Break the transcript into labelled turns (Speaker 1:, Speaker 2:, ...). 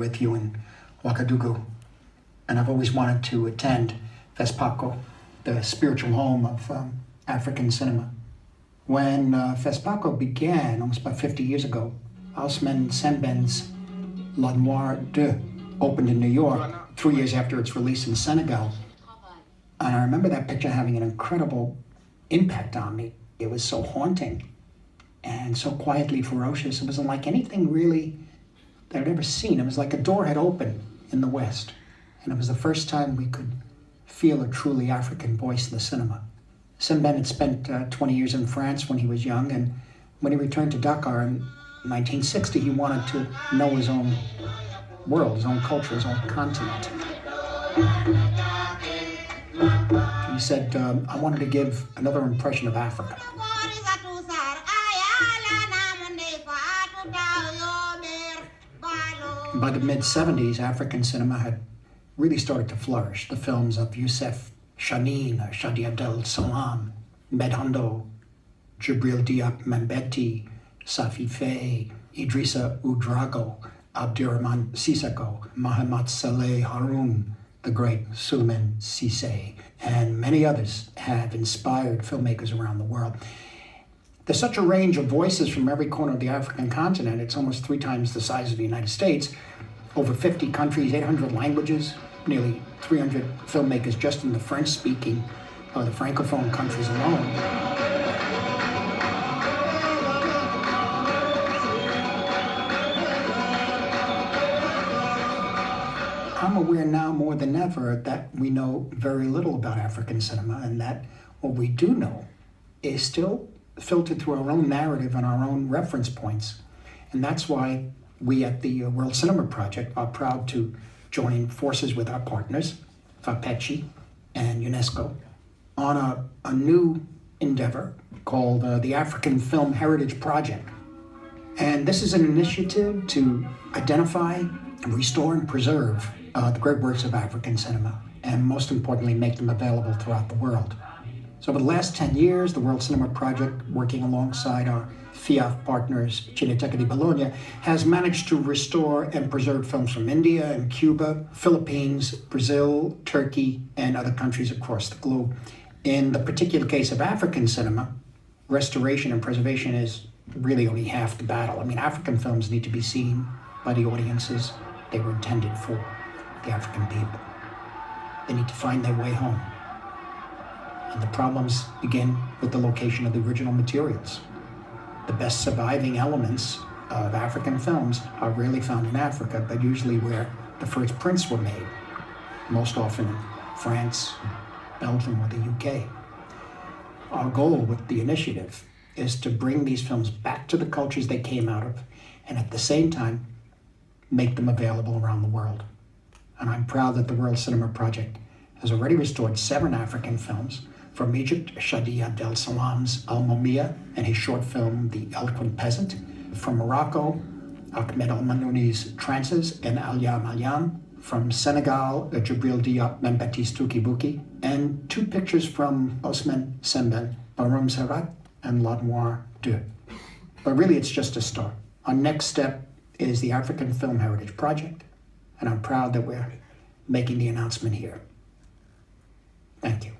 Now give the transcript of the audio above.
Speaker 1: with you in Ouagadougou. And I've always wanted to attend FESPACO, the spiritual home of African cinema. When FESPACO began, almost about 50 years ago, Ousmane Sembène's La Noire 2 opened in New York 3 years after its release in Senegal. And I remember that picture having an incredible impact on me. It was so haunting and so quietly ferocious. It wasn't like anything really that I'd ever seen. It was like a door had opened in the West. And it was the first time we could feel a truly African voice in the cinema. Sembène had spent 20 years in France when he was young, and when he returned to Dakar in 1960, he wanted to know his own world, his own culture, his own continent. He said, I wanted to give another impression of Africa. By the mid-70s, African cinema had really started to flourish. The films of Youssef Chahine, Shadi Abdel Salam, Medhondo, Jibril Diop Mambeti, Safi Faye, Idrissa Ouedraogo, Abdirahman Sissoko, Mahamat Saleh Haroun, the great Souleymane Cissé, and many others have inspired filmmakers around the world. There's such a range of voices from every corner of the African continent. It's almost 3 times the size of the United States. Over 50 countries, 800 languages, nearly 300 filmmakers just in the French-speaking, the Francophone countries alone. I'm aware now more than ever that we know very little about African cinema, and that what we do know is still filtered through our own narrative and our own reference points. And that's why we at the World Cinema Project are proud to join forces with our partners, FAPECI and UNESCO, on a new endeavor called the African Film Heritage Project. And this is an initiative to identify, restore, and preserve the great works of African cinema, and most importantly, make them available throughout the world. So over the last 10 years, the World Cinema Project, working alongside our FIAF partners, Cineteca di Bologna, has managed to restore and preserve films from India and Cuba, Philippines, Brazil, Turkey, and other countries across the globe. In the particular case of African cinema, restoration and preservation is really only half the battle. I mean, African films need to be seen by the audiences they were intended for, the African people. They need to find their way home. And the problems begin with the location of the original materials. The best surviving elements of African films are rarely found in Africa, but usually where the first prints were made, most often in France, Belgium, or the UK. Our goal with the initiative is to bring these films back to the cultures they came out of, and at the same time, make them available around the world. And I'm proud that the World Cinema Project has already restored 7 African films. From Egypt, Shadi Abdel Salam's Al Momia and his short film, The Eloquent Peasant. From Morocco, Ahmed Al-Manouni's Trances and Al Yam Al Yam. From Senegal, Jibril Diop Mambeti's Tuki Buki. And 2 pictures from Ousmane Sembène, Barum Sarat and La Noire 2. But really, it's just a start. Our next step is the African Film Heritage Project, and I'm proud that we're making the announcement here. Thank you.